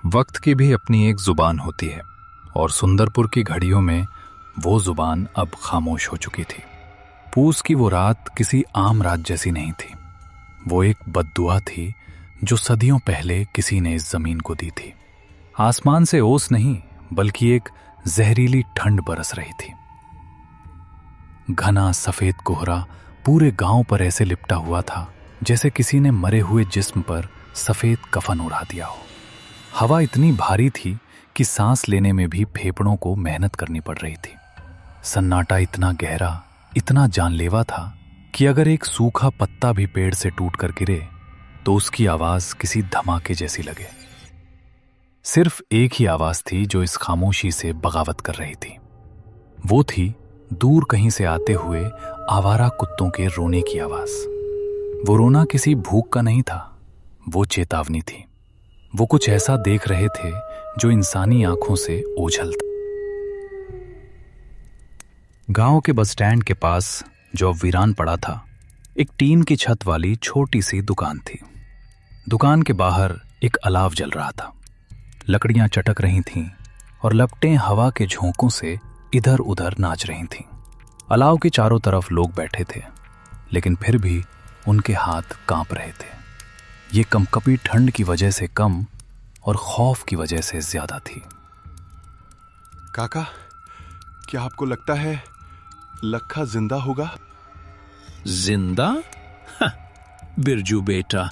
वक्त की भी अपनी एक जुबान होती है और सुंदरपुर की घड़ियों में वो जुबान अब खामोश हो चुकी थी। पूस की वो रात किसी आम रात जैसी नहीं थी। वो एक बद्दुआ थी जो सदियों पहले किसी ने इस जमीन को दी थी। आसमान से ओस नहीं बल्कि एक जहरीली ठंड बरस रही थी। घना सफेद कोहरा पूरे गांव पर ऐसे लिपटा हुआ था जैसे किसी ने मरे हुए जिस्म पर सफेद कफन उड़ा दिया हो। हवा इतनी भारी थी कि सांस लेने में भी फेफड़ों को मेहनत करनी पड़ रही थी। सन्नाटा इतना गहरा, इतना जानलेवा था कि अगर एक सूखा पत्ता भी पेड़ से टूटकर गिरे तो उसकी आवाज किसी धमाके जैसी लगे। सिर्फ एक ही आवाज थी जो इस खामोशी से बगावत कर रही थी। वो थी दूर कहीं से आते हुए आवारा कुत्तों के रोने की आवाज। वो रोना किसी भूख का नहीं था, वो चेतावनी थी। वो कुछ ऐसा देख रहे थे जो इंसानी आंखों से ओझल था। गांव के बस स्टैंड के पास जो अब वीरान पड़ा था, एक टीन की छत वाली छोटी सी दुकान थी। दुकान के बाहर एक अलाव जल रहा था। लकड़ियां चटक रही थीं और लपटें हवा के झोंकों से इधर उधर नाच रही थीं। अलाव के चारों तरफ लोग बैठे थे, लेकिन फिर भी उनके हाथ कांप रहे थे। ये कंपकपी ठंड की वजह से कम और खौफ की वजह से ज्यादा थी। काका, क्या आपको लगता है लखा जिंदा होगा? जिंदा? बिरजू बेटा,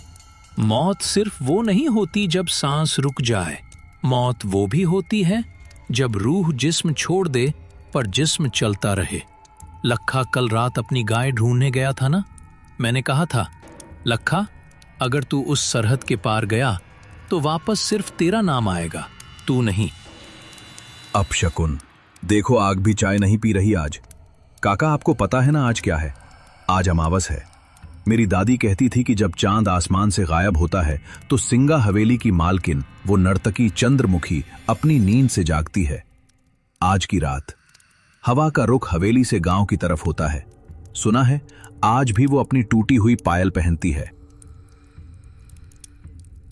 मौत सिर्फ वो नहीं होती जब सांस रुक जाए। मौत वो भी होती है जब रूह जिस्म छोड़ दे पर जिस्म चलता रहे। लखा कल रात अपनी गाय ढूंढने गया था ना। मैंने कहा था, लखा, अगर तू उस सरहद के पार गया तो वापस सिर्फ तेरा नाम आएगा, तू नहीं। अपशकुन, देखो आग भी चाय नहीं पी रही आज। काका, आपको पता है ना आज क्या है? आज अमावस है। मेरी दादी कहती थी कि जब चांद आसमान से गायब होता है तो सिंगा हवेली की मालकिन, वो नर्तकी चंद्रमुखी, अपनी नींद से जागती है। आज की रात हवा का रुख हवेली से गांव की तरफ होता है। सुना है आज भी वो अपनी टूटी हुई पायल पहनती है।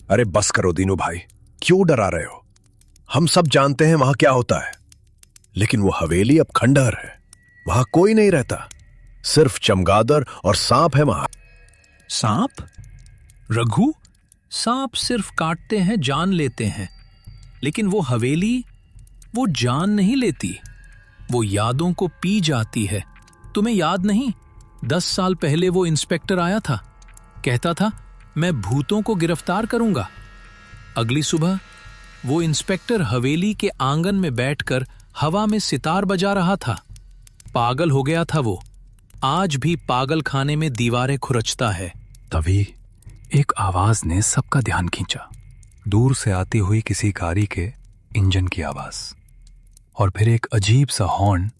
अरे बस करो दीनू भाई, क्यों डरा रहे हो? हम सब जानते हैं वहां क्या होता है, लेकिन वो हवेली अब खंडहर है। वहां कोई नहीं रहता, सिर्फ चमगादड़ और सांप है वहां। सांप? रघु, सांप सिर्फ काटते हैं, जान लेते हैं, लेकिन वो हवेली, वो जान नहीं लेती, वो यादों को पी जाती है। तुम्हें याद नहीं, 10 साल पहले वो इंस्पेक्टर आया था, कहता था मैं भूतों को गिरफ्तार करूंगा। अगली सुबह वो इंस्पेक्टर हवेली के आंगन में बैठकर हवा में सितार बजा रहा था। पागल हो गया था वो। आज भी पागल खाने में दीवारें खुरचता है। तभी एक आवाज ने सबका ध्यान खींचा। दूर से आती हुई किसी गाड़ी के इंजन की आवाज, और फिर एक अजीब सा हॉर्न।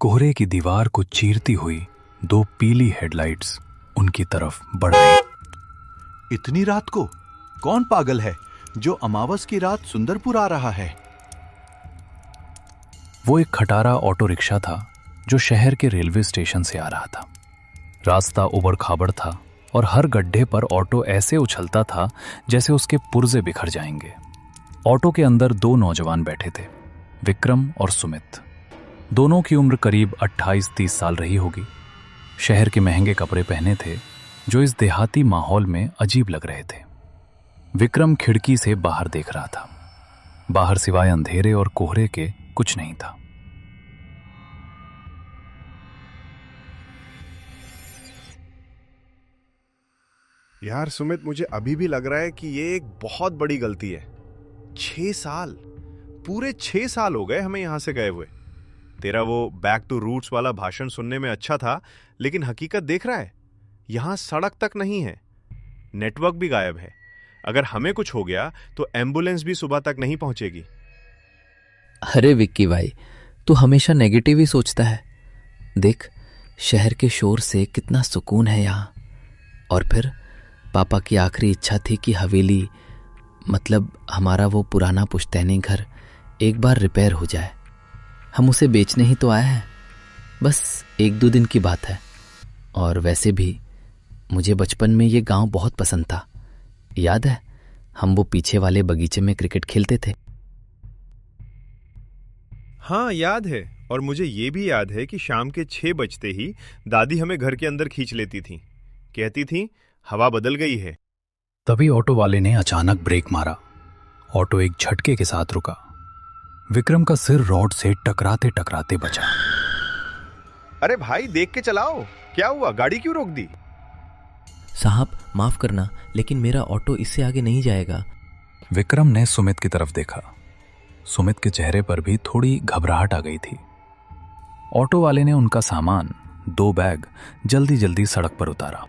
कोहरे की दीवार को चीरती हुई 2 पीली हेडलाइट्स उनकी तरफ बढ़ रही। इतनी रात को कौन पागल है जो अमावस की रात सुंदरपुर आ रहा है? वो एक खटारा ऑटो रिक्शा था जो शहर के रेलवे स्टेशन से आ रहा था। रास्ता उबड़ खाबड़ था और हर गड्ढे पर ऑटो ऐसे उछलता था जैसे उसके पुर्जे बिखर जाएंगे। ऑटो के अंदर 2 नौजवान बैठे थे, विक्रम और सुमित। दोनों की उम्र करीब 28-30 साल रही होगी। शहर के महंगे कपड़े पहने थे जो इस देहाती माहौल में अजीब लग रहे थे। विक्रम खिड़की से बाहर देख रहा था। बाहर सिवाय अंधेरे और कोहरे के कुछ नहीं था। यार सुमित, मुझे अभी भी लग रहा है कि ये एक बहुत बड़ी गलती है। 6 साल, पूरे 6 साल हो गए हमें यहां से गए हुए। तेरा वो बैक टू रूट्स वाला भाषण सुनने में अच्छा था, लेकिन हकीकत देख रहा है, यहां सड़क तक नहीं है, नेटवर्क भी गायब है। अगर हमें कुछ हो गया तो एम्बुलेंस भी सुबह तक नहीं पहुंचेगी। अरे विक्की भाई, तू हमेशा नेगेटिव ही सोचता है। देख, शहर के शोर से कितना सुकून है यहाँ। और फिर पापा की आखिरी इच्छा थी कि हवेली, मतलब हमारा वो पुराना पुश्तैनी घर, एक बार रिपेयर हो जाए। हम उसे बेचने ही तो आए हैं, बस 1-2 दिन की बात है। और वैसे भी मुझे बचपन में ये गांव बहुत पसंद था। याद है हम वो पीछे वाले बगीचे में क्रिकेट खेलते थे। हाँ याद है, और मुझे ये भी याद है कि शाम के 6 बजते ही दादी हमें घर के अंदर खींच लेती थी, कहती थी हवा बदल गई है। तभी ऑटो वाले ने अचानक ब्रेक मारा। ऑटो एक झटके के साथ रुका। विक्रम का सिर रॉड से टकराते टकराते बचा। अरे भाई देख के चलाओ, क्या हुआ, गाड़ी क्यों रोक दी? साहब माफ करना, लेकिन मेरा ऑटो इससे आगे नहीं जाएगा। विक्रम ने सुमित की तरफ देखा। सुमित के चेहरे पर भी थोड़ी घबराहट आ गई थी। ऑटो वाले ने उनका सामान, 2 बैग जल्दी जल्दी सड़क पर उतारा।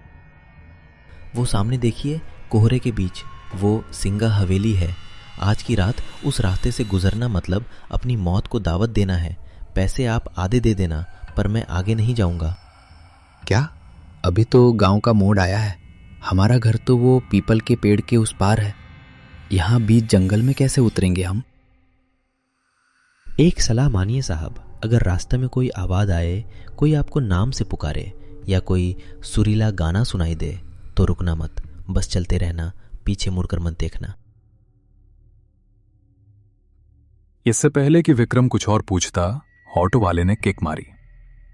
वो सामने देखिए, कोहरे के बीच वो सिंगा हवेली है। आज की रात उस रास्ते से गुजरना मतलब अपनी मौत को दावत देना है। पैसे आप आधे दे देना, पर मैं आगे नहीं जाऊंगा। क्या? अभी तो गांव का मोड़ आया है। हमारा घर तो वो पीपल के पेड़ के उस पार है। यहाँ बीच जंगल में कैसे उतरेंगे हम? एक सलाह मानिए साहब, अगर रास्ते में कोई आवाज आए, कोई आपको नाम से पुकारे या कोई सुरीला गाना सुनाई दे तो रुकना मत, बस चलते रहना, पीछे मुड़कर मत देखना। इससे पहले कि विक्रम कुछ और पूछता, ऑटो वाले ने किक मारी।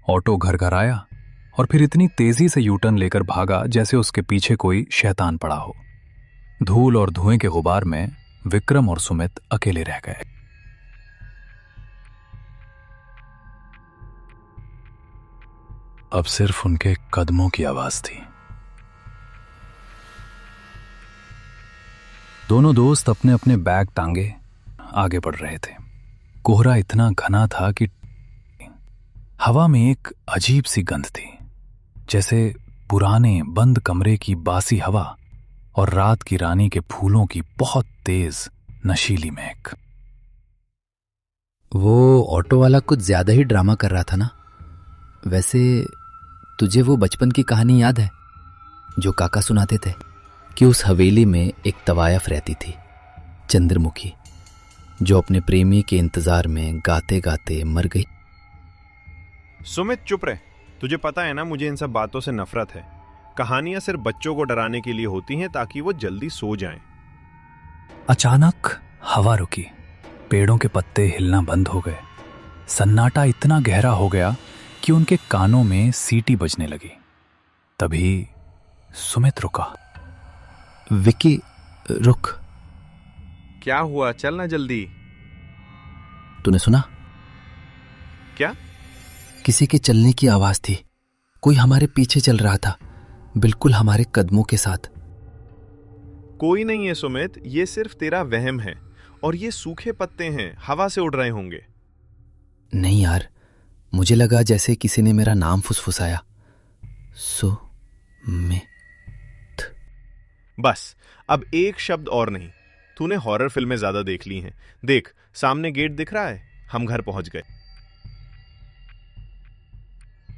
ऑटो घर घर आया और फिर इतनी तेजी से यूटर्न लेकर भागा जैसे उसके पीछे कोई शैतान पड़ा हो। धूल और धुएं के गुबार में विक्रम और सुमित अकेले रह गए। अब सिर्फ उनके कदमों की आवाज थी। दोनों दोस्त अपने अपने बैग टांगे आगे बढ़ रहे थे। कोहरा इतना घना था कि हवा में एक अजीब सी गंध थी, जैसे पुराने बंद कमरे की बासी हवा और रात की रानी के फूलों की बहुत तेज नशीली महक। वो ऑटो वाला कुछ ज्यादा ही ड्रामा कर रहा था ना? वैसे तुझे वो बचपन की कहानी याद है जो काका सुनाते थे कि उस हवेली में एक तवायफ रहती थी, चंद्रमुखी, जो अपने प्रेमी के इंतजार में गाते गाते मर गई। सुमित चुप रहे, तुझे पता है ना मुझे इन सब बातों से नफरत है। कहानियां सिर्फ बच्चों को डराने के लिए होती हैं ताकि वो जल्दी सो जाएं। अचानक हवा रुकी, पेड़ों के पत्ते हिलना बंद हो गए। सन्नाटा इतना गहरा हो गया कि उनके कानों में सीटी बजने लगी। तभी सुमित रुका। विक्की रुक। क्या हुआ, चलना जल्दी। तूने सुना? क्या? किसी के चलने की आवाज थी। कोई हमारे पीछे चल रहा था, बिल्कुल हमारे कदमों के साथ। कोई नहीं है सुमित, ये सिर्फ तेरा वहम है, और ये सूखे पत्ते हैं, हवा से उड़ रहे होंगे। नहीं यार, मुझे लगा जैसे किसी ने मेरा नाम फुसफुसाया, सुमित। बस अब एक शब्द और नहीं। तूने हॉरर फिल्में ज्यादा देख ली हैं। देख, सामने गेट दिख रहा है, हम घर पहुंच गए।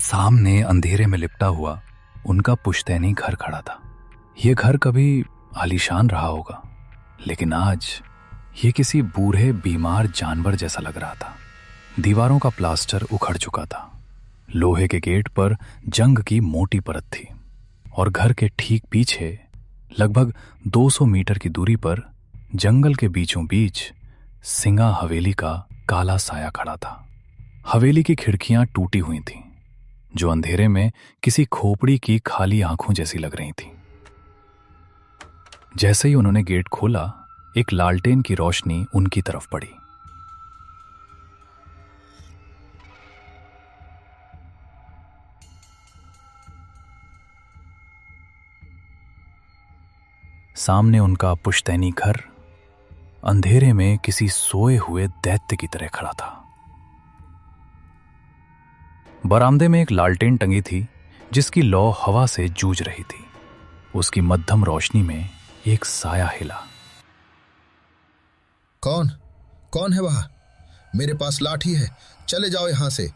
सामने अंधेरे में लिपटा हुआ उनका पुश्तैनी घर खड़ा था। यह घर कभी आलीशान रहा होगा, लेकिन आज ये किसी बूढ़े बीमार जानवर जैसा लग रहा था। दीवारों का प्लास्टर उखड़ चुका था, लोहे के गेट पर जंग की मोटी परत थी, और घर के ठीक पीछे लगभग 200 मीटर की दूरी पर जंगल के बीचों बीच सिंगा हवेली का काला साया खड़ा था। हवेली की खिड़कियां टूटी हुई थीं, जो अंधेरे में किसी खोपड़ी की खाली आंखों जैसी लग रही थीं। जैसे ही उन्होंने गेट खोला, एक लालटेन की रोशनी उनकी तरफ पड़ी। सामने उनका पुश्तैनी घर अंधेरे में किसी सोए हुए दैत्य की तरह खड़ा था। बरामदे में एक लालटेन टंगी थी, जिसकी लौ हवा से जूझ रही थी। उसकी मध्यम रोशनी में एक साया हिला। कौन है वहां? मेरे पास लाठी है, चले जाओ यहां से।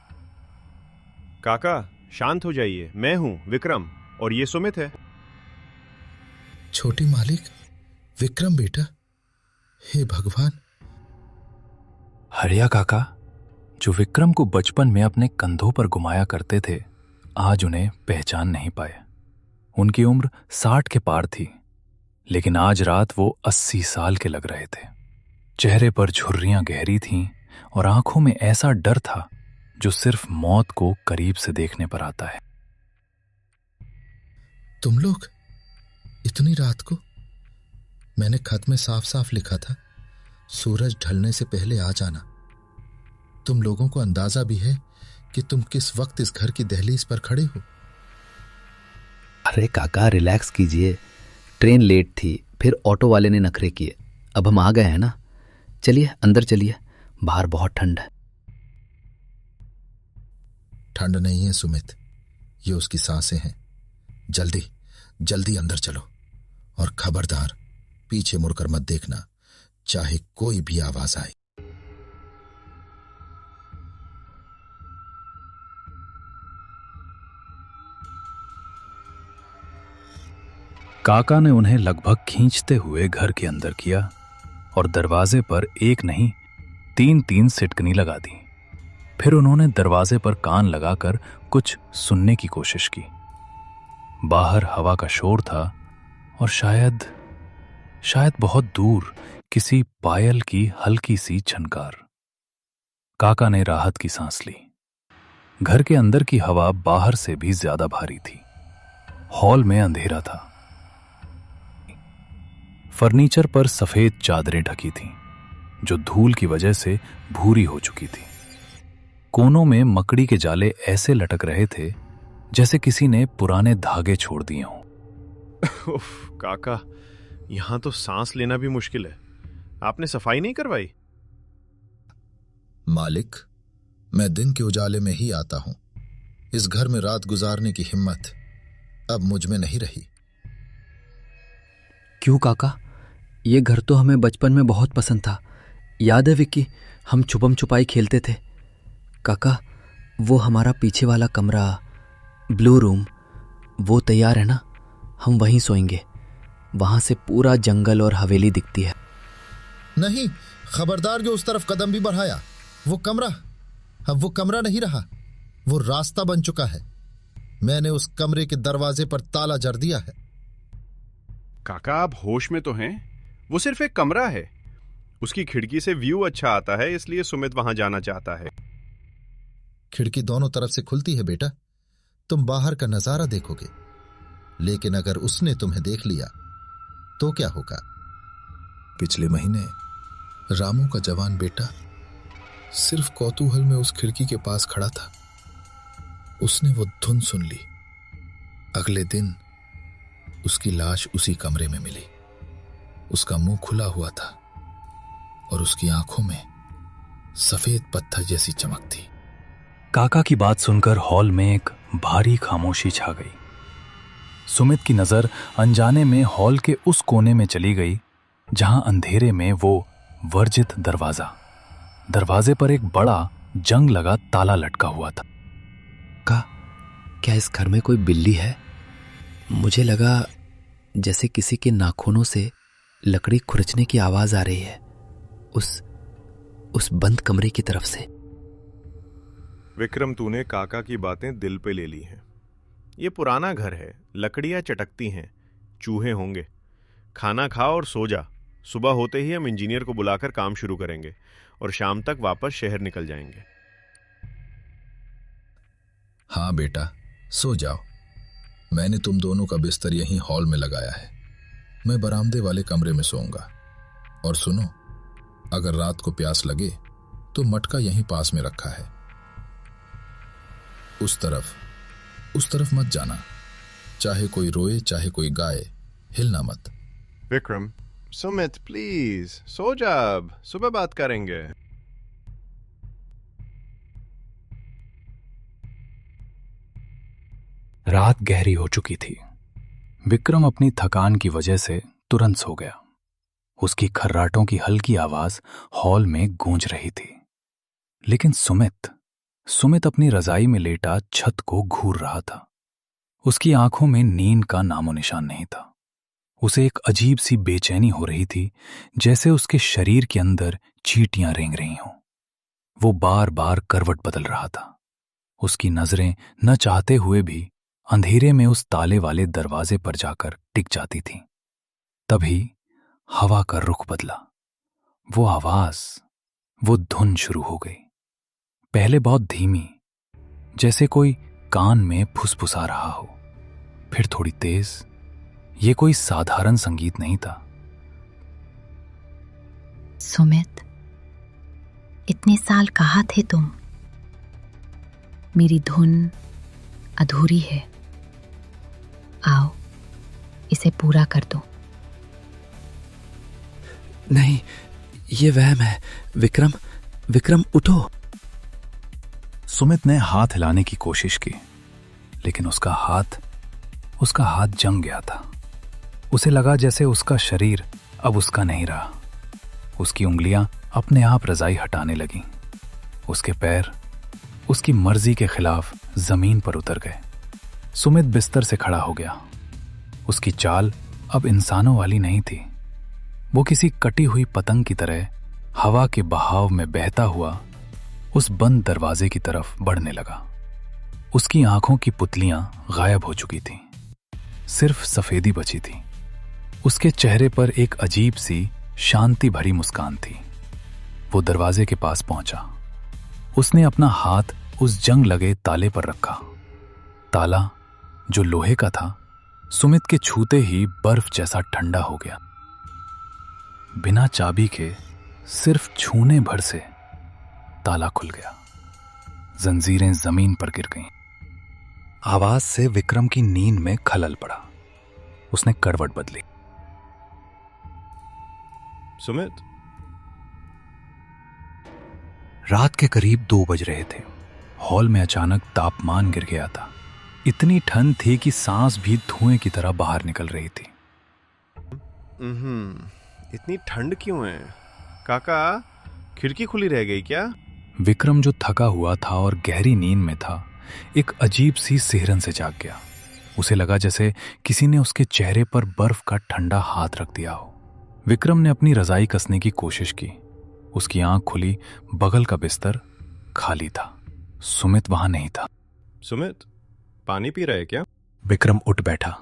काका शांत हो जाइए, मैं हूं विक्रम, और ये सुमित है। छोटी मालिक, विक्रम बेटा, हे भगवान। हरिया काका, जो विक्रम को बचपन में अपने कंधों पर घुमाया करते थे, आज उन्हें पहचान नहीं पाए। उनकी उम्र 60 के पार थी, लेकिन आज रात वो 80 साल के लग रहे थे। चेहरे पर झुर्रियां गहरी थीं और आंखों में ऐसा डर था जो सिर्फ मौत को करीब से देखने पर आता है। तुम लोग इतनी रात को? मैंने खत में साफ साफ लिखा था सूरज ढलने से पहले आ जाना। तुम लोगों को अंदाजा भी है कि तुम किस वक्त इस घर की दहलीज पर खड़े हो? अरे काका रिलैक्स कीजिए, ट्रेन लेट थी, फिर ऑटो वाले ने नखरे किए, अब हम आ गए हैं ना। चलिए अंदर चलिए, बाहर बहुत ठंड है। ठंड नहीं है सुमित, ये उसकी सांसें हैं। जल्दी जल्दी अंदर चलो, और खबरदार पीछे मुड़कर मत देखना, चाहे कोई भी आवाज आए। काका ने उन्हें लगभग खींचते हुए घर के अंदर किया और दरवाजे पर एक नहीं 3-3 सिटकनी लगा दी। फिर उन्होंने दरवाजे पर कान लगाकर कुछ सुनने की कोशिश की। बाहर हवा का शोर था और शायद बहुत दूर किसी पायल की हल्की सी झनकार। काका ने राहत की सांस ली। घर के अंदर की हवा बाहर से भी ज्यादा भारी थी। हॉल में अंधेरा था। फर्नीचर पर सफेद चादरें ढकी थीं, जो धूल की वजह से भूरी हो चुकी थी। कोनों में मकड़ी के जाले ऐसे लटक रहे थे जैसे किसी ने पुराने धागे छोड़ दिए हों। उफ, काका, यहां तो सांस लेना भी मुश्किल है। आपने सफाई नहीं करवाई? मालिक, मैं दिन के उजाले में ही आता हूं। इस घर में रात गुजारने की हिम्मत अब मुझ में नहीं रही। क्यों काका? ये घर तो हमें बचपन में बहुत पसंद था। याद है विक्की, हम छुपम छुपाई खेलते थे। काका, वो हमारा पीछे वाला कमरा, ब्लू रूम, वो तैयार है ना? हम वहीं सोएंगे। वहां से पूरा जंगल और हवेली दिखती है। नहीं, खबरदार जो उस तरफ कदम भी बढ़ाया। वो कमरा अब वो कमरा नहीं रहा, वो रास्ता बन चुका है। मैंने उस कमरे के दरवाजे पर ताला जड़ दिया है। काका, आप होश में तो हैं? वो सिर्फ एक कमरा है। उसकी खिड़की से व्यू अच्छा आता है, इसलिए सुमित वहां जाना चाहता है। खिड़की दोनों तरफ से खुलती है बेटा, तुम बाहर का नजारा देखोगे। लेकिन अगर उसने तुम्हें देख लिया तो क्या होगा? पिछले महीने रामू का जवान बेटा सिर्फ कौतूहल में उस खिड़की के पास खड़ा था। उसने वो धुन सुन ली। अगले दिन उसकी लाश उसी कमरे में मिली। उसका मुंह खुला हुआ था और उसकी आंखों में सफेद पत्थर जैसी चमक थी। काका की बात सुनकर हॉल में एक भारी खामोशी छा गई। सुमित की नजर अनजाने में हॉल के उस कोने में चली गई जहां अंधेरे में वो वर्जित दरवाजे पर एक बड़ा जंग लगा ताला लटका हुआ था। क्या इस घर में कोई बिल्ली है? मुझे लगा जैसे किसी के नाखूनों से लकड़ी खुरचने की आवाज आ रही है उस बंद कमरे की तरफ से। विक्रम, तूने काका की बातें दिल पे ले ली हैं। ये पुराना घर है, लकड़ियां चटकती हैं, चूहे होंगे। खाना खा और सो जा। सुबह होते ही हम इंजीनियर को बुलाकर काम शुरू करेंगे और शाम तक वापस शहर निकल जाएंगे। हाँ बेटा, सो जाओ। मैंने तुम दोनों का बिस्तर यहीं हॉल में लगाया है। मैं बरामदे वाले कमरे में सोऊंगा। और सुनो, अगर रात को प्यास लगे तो मटका यहीं पास में रखा है। उस तरफ मत जाना। चाहे कोई रोए चाहे कोई गाए, हिलना मत। विक्रम, सुमित प्लीज सो जा, अब सुबह बात करेंगे। रात गहरी हो चुकी थी। विक्रम अपनी थकान की वजह से तुरंत सो गया। उसकी खर्राटों की हल्की आवाज हॉल में गूंज रही थी। लेकिन सुमित अपनी रजाई में लेटा छत को घूर रहा था। उसकी आंखों में नींद का नामो निशान नहीं था। उसे एक अजीब सी बेचैनी हो रही थी, जैसे उसके शरीर के अंदर चींटियां रेंग रही हों। वो बार बार करवट बदल रहा था। उसकी नजरें न चाहते हुए भी अंधेरे में उस ताले वाले दरवाजे पर जाकर टिक जाती थीं। तभी हवा का रुख बदला। वो आवाज, वो धुन शुरू हो गई। पहले बहुत धीमी, जैसे कोई कान में फुसफुसा रहा हो, फिर थोड़ी तेज। ये कोई साधारण संगीत नहीं था। सुमित, इतने साल कहाँ थे तुम? मेरी धुन अधूरी है, आओ इसे पूरा कर दो। नहीं, ये वहम है। विक्रम, विक्रम उठो। सुमित ने हाथ हिलाने की कोशिश की, लेकिन उसका हाथ जंग गया था। उसे लगा जैसे उसका शरीर अब उसका नहीं रहा। उसकी उंगलियां अपने आप रजाई हटाने लगीं। उसके पैर उसकी मर्जी के खिलाफ जमीन पर उतर गए। सुमित बिस्तर से खड़ा हो गया। उसकी चाल अब इंसानों वाली नहीं थी। वो किसी कटी हुई पतंग की तरह हवा के बहाव में बहता हुआ उस बंद दरवाजे की तरफ बढ़ने लगा। उसकी आंखों की पुतलियां गायब हो चुकी थीं। सिर्फ सफेदी बची थी। उसके चेहरे पर एक अजीब सी शांति भरी मुस्कान थी। वो दरवाजे के पास पहुंचा। उसने अपना हाथ उस जंग लगे ताले पर रखा। ताला, जो लोहे का था, सुमित के छूते ही बर्फ जैसा ठंडा हो गया। बिना चाबी के सिर्फ छूने भर से ताला खुल गया। जंजीरें जमीन पर गिर गईं। आवाज से विक्रम की नींद में खलल पड़ा। उसने करवट बदली। सुमित, रात के करीब 2 बज रहे थे। हॉल में अचानक तापमान गिर गया था। इतनी ठंड थी कि सांस भी धुएं की तरह बाहर निकल रही थी। इतनी ठंड क्यों है? काका, खिड़की खुली रह गई क्या? विक्रम, जो थका हुआ था और गहरी नींद में था, एक अजीब सी सिहरन से जाग गया। उसे लगा जैसे किसी ने उसके चेहरे पर बर्फ का ठंडा हाथ रख दिया हो। विक्रम ने अपनी रजाई कसने की कोशिश की। उसकी आंख खुली। बगल का बिस्तर खाली था। सुमित वहां नहीं था। सुमित, पानी पी रहे क्या? विक्रम उठ बैठा।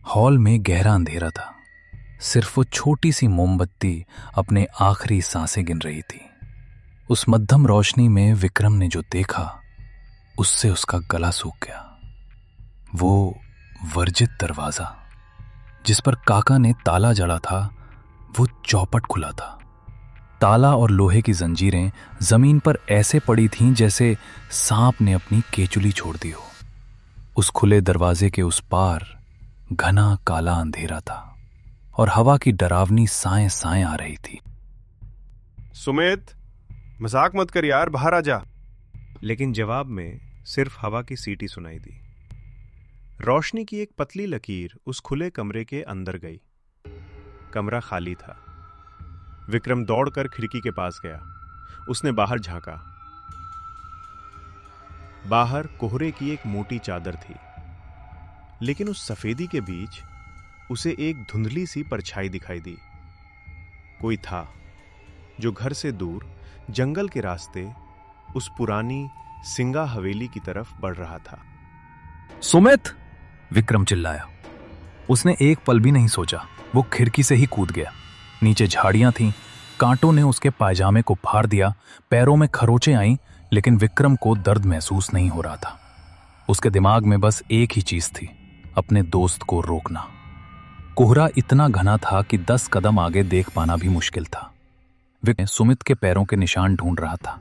हॉल में गहरा अंधेरा था। सिर्फ वो छोटी सी मोमबत्ती अपने आखिरी सांसें गिन रही थी। उस मध्यम रोशनी में विक्रम ने जो देखा, उससे उसका गला सूख गया। वो वर्जित दरवाजा, जिस पर काका ने ताला जड़ा था, वो चौपट खुला था। ताला और लोहे की जंजीरें जमीन पर ऐसे पड़ी थीं जैसे सांप ने अपनी केचुली छोड़ दी हो। उस खुले दरवाजे के उस पार घना काला अंधेरा था और हवा की डरावनी साएं साएं आ रही थी। सुमित, मजाक मत कर यार, बाहर आ जा। लेकिन जवाब में सिर्फ हवा की सीटी सुनाई दी। रोशनी की एक पतली लकीर उस खुले कमरे के अंदर गई। कमरा खाली था। विक्रम दौड़कर खिड़की के पास गया। उसने बाहर झांका। बाहर कोहरे की एक मोटी चादर थी, लेकिन उस सफेदी के बीच उसे एक धुंधली सी परछाई दिखाई दी। कोई था जो घर से दूर जंगल के रास्ते उस पुरानी सिंगा हवेली की तरफ बढ़ रहा था। सुमित! विक्रम चिल्लाया। उसने एक पल भी नहीं सोचा। वो खिड़की से ही कूद गया। नीचे झाड़ियां थीं। कांटों ने उसके पायजामे को फाड़ दिया। पैरों में खरोंचें आईं, लेकिन विक्रम को दर्द महसूस नहीं हो रहा था। उसके दिमाग में बस एक ही चीज थी, अपने दोस्त को रोकना। कोहरा इतना घना था कि 10 कदम आगे देख पाना भी मुश्किल था। विक्रम सुमित के पैरों के निशान ढूंढ रहा था।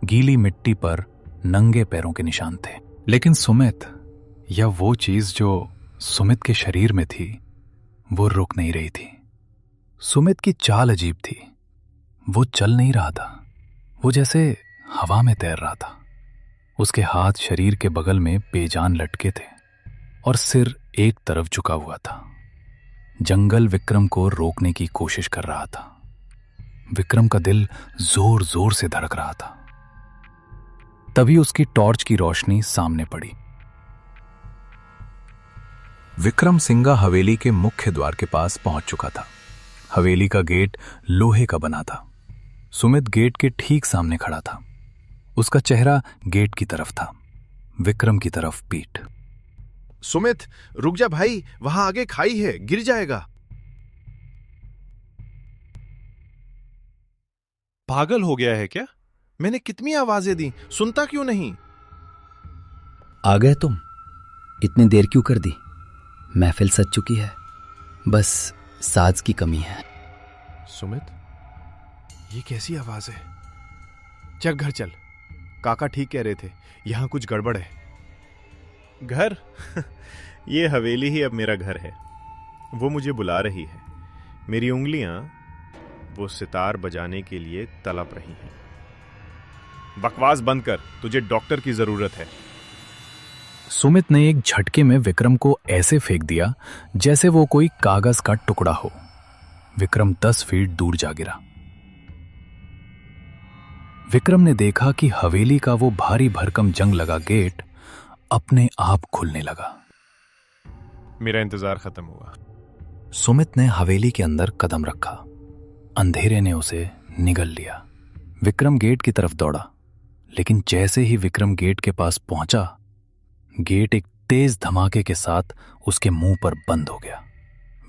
गीली मिट्टी पर नंगे पैरों के निशान थे, लेकिन सुमित, या वो चीज जो सुमित के शरीर में थी, वो रुक नहीं रही थी। सुमित की चाल अजीब थी। वो चल नहीं रहा था। वो जैसे हवा में तैर रहा था। उसके हाथ शरीर के बगल में बेजान लटके थे और सिर एक तरफ झुका हुआ था। जंगल विक्रम को रोकने की कोशिश कर रहा था। विक्रम का दिल जोर जोर से धड़क रहा था। तभी उसकी टॉर्च की रोशनी सामने पड़ी। विक्रम सिंगा हवेली के मुख्य द्वार के पास पहुंच चुका था। हवेली का गेट लोहे का बना था। सुमित गेट के ठीक सामने खड़ा था। उसका चेहरा गेट की तरफ था, विक्रम की तरफ पीठ। सुमित रुक जा भाई, वहां आगे खाई है, गिर जाएगा। पागल हो गया है क्या? मैंने कितनी आवाजें दी, सुनता क्यों नहीं? आ गए तुम? इतनी देर क्यों कर दी? महफिल सज चुकी है, बस साज की कमी है। सुमित, ये कैसी आवाज है? चल घर चल, काका ठीक कह रहे थे, यहां कुछ गड़बड़ है। घर? ये हवेली ही अब मेरा घर है। वो मुझे बुला रही है। मेरी उंगलियां वो सितार बजाने के लिए तड़प रही हैं। बकवास बंद कर, तुझे डॉक्टर की जरूरत है। सुमित ने एक झटके में विक्रम को ऐसे फेंक दिया जैसे वो कोई कागज का टुकड़ा हो। विक्रम 10 फीट दूर जा गिरा। विक्रम ने देखा कि हवेली का वो भारी भरकम जंग लगा गेट अपने आप खुलने लगा। मेरा इंतजार खत्म हुआ। सुमित ने हवेली के अंदर कदम रखा। अंधेरे ने उसे निगल लिया। विक्रम गेट की तरफ दौड़ा, लेकिन जैसे ही विक्रम गेट के पास पहुंचा, गेट एक तेज धमाके के साथ उसके मुंह पर बंद हो गया।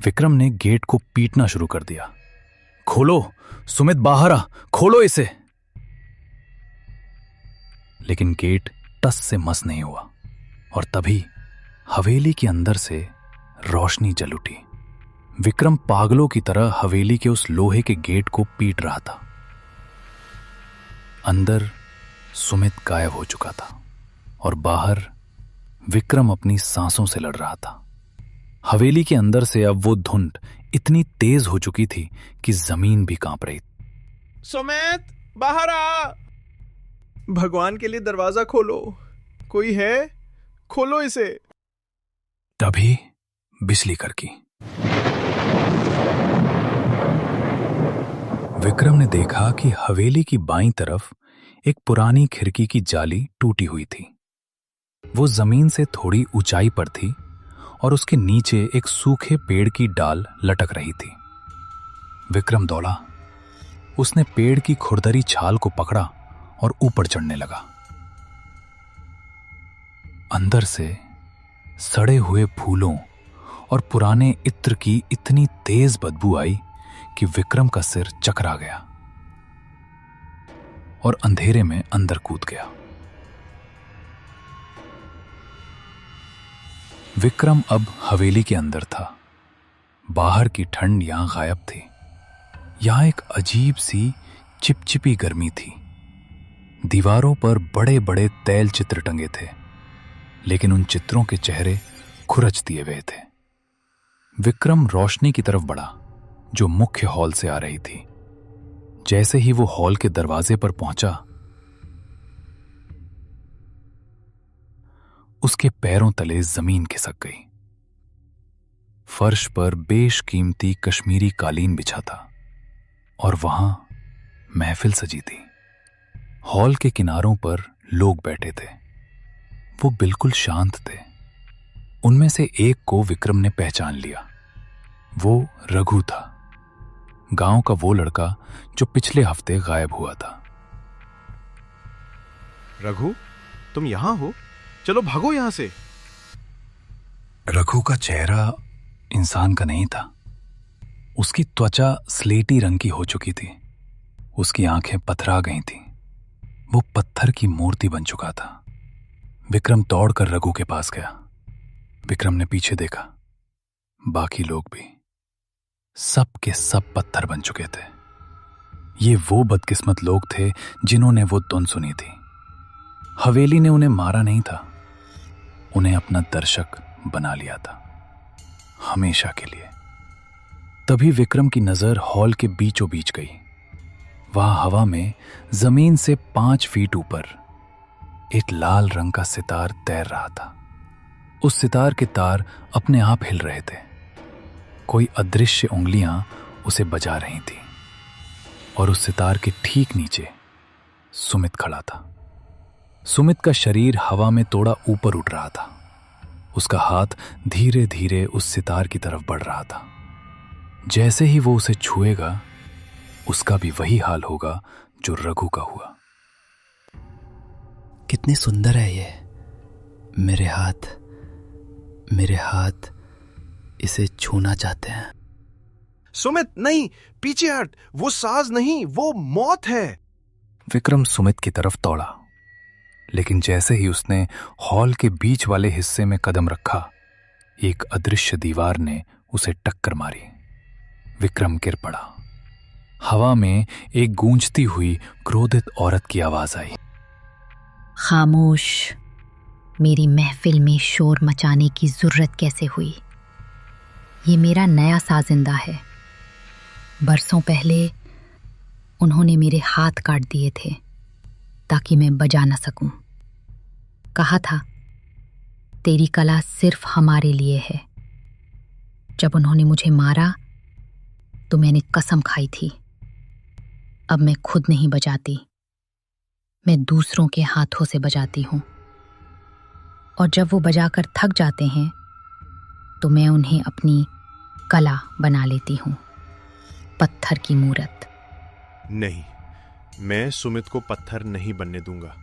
विक्रम ने गेट को पीटना शुरू कर दिया। खोलो सुमित, बाहर आ, खोलो इसे। लेकिन गेट टस से मस नहीं हुआ और तभी हवेली के अंदर से रोशनी जल उठी। विक्रम पागलों की तरह हवेली के उस लोहे के गेट को पीट रहा था। अंदर सुमित गायब हो चुका था और बाहर विक्रम अपनी सांसों से लड़ रहा था। हवेली के अंदर से अब वो धुंध इतनी तेज हो चुकी थी कि जमीन भी कांप रही। सुमित, बाहर आ, भगवान के लिए दरवाजा खोलो, कोई है? खोलो इसे। तभी बिजली कड़की। विक्रम ने देखा कि हवेली की बाईं तरफ एक पुरानी खिड़की की जाली टूटी हुई थी। वो जमीन से थोड़ी ऊंचाई पर थी और उसके नीचे एक सूखे पेड़ की डाल लटक रही थी। विक्रम दौड़ा। उसने पेड़ की खुरदरी छाल को पकड़ा और ऊपर चढ़ने लगा। अंदर से सड़े हुए फूलों और पुराने इत्र की इतनी तेज बदबू आई कि विक्रम का सिर चकरा गया और अंधेरे में अंदर कूद गया। विक्रम अब हवेली के अंदर था। बाहर की ठंड यहां गायब थी। यहां एक अजीब सी चिपचिपी गर्मी थी। दीवारों पर बड़े बड़े तैल चित्र टंगे थे, लेकिन उन चित्रों के चेहरे खुरच दिए हुए थे। विक्रम रोशनी की तरफ बढ़ा जो मुख्य हॉल से आ रही थी। जैसे ही वो हॉल के दरवाजे पर पहुंचा, उसके पैरों तले जमीन खिसक गई। फर्श पर बेशकीमती कश्मीरी कालीन बिछा था और वहां महफिल सजी थी। हॉल के किनारों पर लोग बैठे थे। वो बिल्कुल शांत थे। उनमें से एक को विक्रम ने पहचान लिया। वो रघु था, गांव का वो लड़का जो पिछले हफ्ते गायब हुआ था। रघु, तुम यहां हो? चलो भागो यहां से। रघु का चेहरा इंसान का नहीं था। उसकी त्वचा स्लेटी रंग की हो चुकी थी। उसकी आंखें पथरा गई थीं। वो पत्थर की मूर्ति बन चुका था। विक्रम दौड़कर रघु के पास गया। विक्रम ने पीछे देखा। बाकी लोग भी, सब के सब पत्थर बन चुके थे। ये वो बदकिस्मत लोग थे जिन्होंने वो धुन सुनी थी। हवेली ने उन्हें मारा नहीं था, उन्हें अपना दर्शक बना लिया था, हमेशा के लिए। तभी विक्रम की नजर हॉल के बीचों बीच गई। वहां हवा में जमीन से 5 फीट ऊपर एक लाल रंग का सितार तैर रहा था। उस सितार के तार अपने आप हिल रहे थे। कोई अदृश्य उंगलियां उसे बजा रही थी और उस सितार के ठीक नीचे सुमित खड़ा था। सुमित का शरीर हवा में थोड़ा ऊपर उठ रहा था। उसका हाथ धीरे धीरे उस सितार की तरफ बढ़ रहा था। जैसे ही वो उसे छुएगा, उसका भी वही हाल होगा जो रघु का हुआ। कितनी सुंदर है ये मेरे हाथ। मेरे हाथ इसे छूना चाहते हैं। सुमित नहीं, पीछे हट, वो साज नहीं, वो मौत है। विक्रम सुमित की तरफ दौड़ा, लेकिन जैसे ही उसने हॉल के बीच वाले हिस्से में कदम रखा, एक अदृश्य दीवार ने उसे टक्कर मारी। विक्रम गिर पड़ा। हवा में एक गूंजती हुई क्रोधित औरत की आवाज आई। खामोश, मेरी महफिल में शोर मचाने की जरूरत कैसे हुई? ये मेरा नया साजिंदा है। बरसों पहले उन्होंने मेरे हाथ काट दिए थे ताकि मैं बजा न सकूं। कहा था तेरी कला सिर्फ हमारे लिए है। जब उन्होंने मुझे मारा तो मैंने कसम खाई थी, अब मैं खुद नहीं बजाती, मैं दूसरों के हाथों से बजाती हूं। और जब वो बजाकर थक जाते हैं तो मैं उन्हें अपनी कला बना लेती हूं, पत्थर की मूरत। नहीं, मैं सुमित को पत्थर नहीं बनने दूंगा।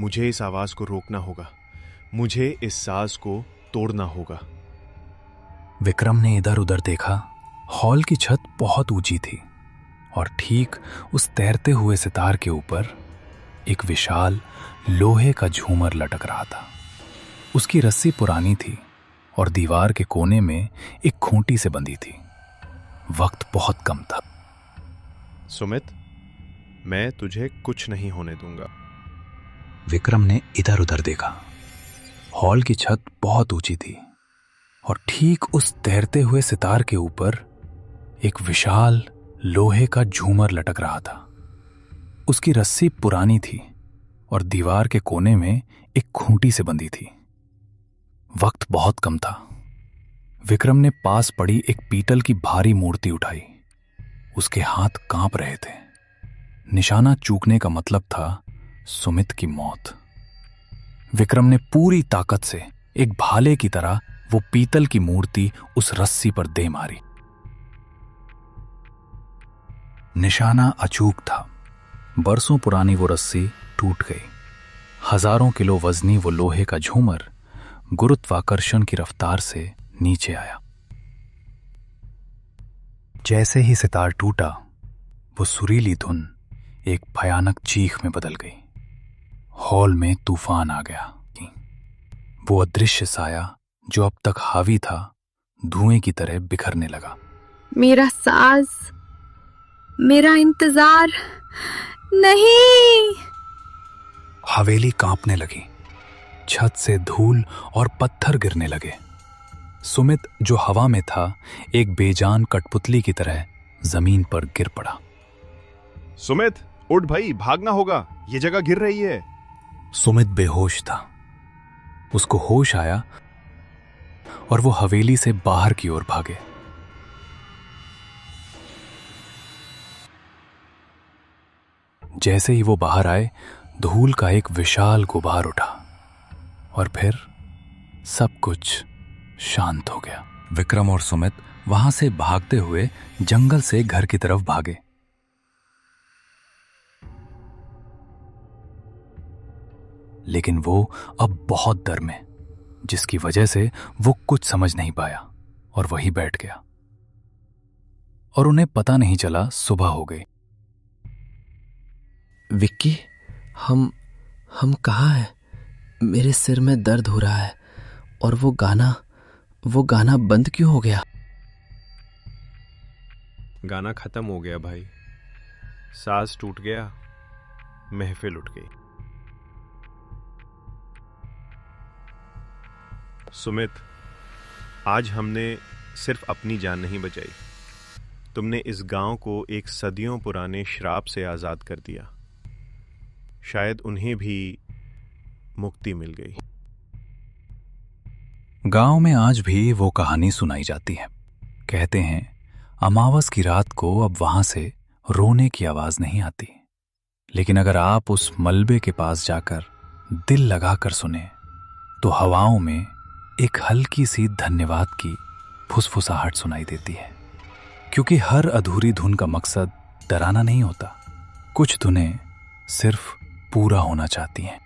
मुझे इस आवाज को रोकना होगा, मुझे इस साज को तोड़ना होगा। विक्रम ने इधर उधर देखा। हॉल की छत बहुत ऊंची थी और ठीक उस तैरते हुए सितार के ऊपर एक विशाल लोहे का झूमर लटक रहा था। उसकी रस्सी पुरानी थी और दीवार के कोने में एक खूंटी से बंधी थी। वक्त बहुत कम था। सुमित, मैं तुझे कुछ नहीं होने दूंगा। विक्रम ने इधर उधर देखा। हॉल की छत बहुत ऊंची थी और ठीक उस तैरते हुए सितार के ऊपर एक विशाल लोहे का झूमर लटक रहा था। उसकी रस्सी पुरानी थी और दीवार के कोने में एक खूंटी से बंधी थी। वक्त बहुत कम था। विक्रम ने पास पड़ी एक पीतल की भारी मूर्ति उठाई। उसके हाथ कांप रहे थे। निशाना चूकने का मतलब था सुमित की मौत। विक्रम ने पूरी ताकत से एक भाले की तरह वो पीतल की मूर्ति उस रस्सी पर दे मारी। निशाना अचूक था। बरसों पुरानी वो रस्सी टूट गई। हजारों किलो वजनी वो लोहे का झूमर गुरुत्वाकर्षण की रफ्तार से नीचे आया। जैसे ही सितार टूटा, वो सुरीली धुन एक भयानक चीख में बदल गई। हॉल में तूफान आ गया। वो अदृश्य साया जो अब तक हावी था, धुएं की तरह बिखरने लगा। मेरा साज, मेरा इंतजार, नहीं। हवेली कांपने लगी। छत से धूल और पत्थर गिरने लगे। सुमित जो हवा में था, एक बेजान कठपुतली की तरह जमीन पर गिर पड़ा। सुमित, उठ भाई, भागना होगा, ये जगह गिर रही है। सुमित बेहोश था। उसको होश आया और वो हवेली से बाहर की ओर भागे। जैसे ही वो बाहर आए, धूल का एक विशाल गुबार उठा और फिर सब कुछ शांत हो गया। विक्रम और सुमित वहां से भागते हुए जंगल से घर की तरफ भागे। लेकिन वो अब बहुत डर में, जिसकी वजह से वो कुछ समझ नहीं पाया और वहीं बैठ गया। और उन्हें पता नहीं चला सुबह हो गई। विक्की, हम कहाँ हैं? मेरे सिर में दर्द हो रहा है और वो गाना बंद क्यों हो गया? गाना खत्म हो गया भाई, साज टूट गया, महफिल उठ गई। सुमित, आज हमने सिर्फ अपनी जान नहीं बचाई, तुमने इस गांव को एक सदियों पुराने श्राप से आजाद कर दिया। शायद उन्हें भी मुक्ति मिल गई। गांव में आज भी वो कहानी सुनाई जाती है। कहते हैं अमावस की रात को अब वहां से रोने की आवाज नहीं आती, लेकिन अगर आप उस मलबे के पास जाकर दिल लगाकर सुने तो हवाओं में एक हल्की सी धन्यवाद की फुसफुसाहट सुनाई देती है। क्योंकि हर अधूरी धुन का मकसद डराना नहीं होता, कुछ धुनें सिर्फ पूरा होना चाहती हैं।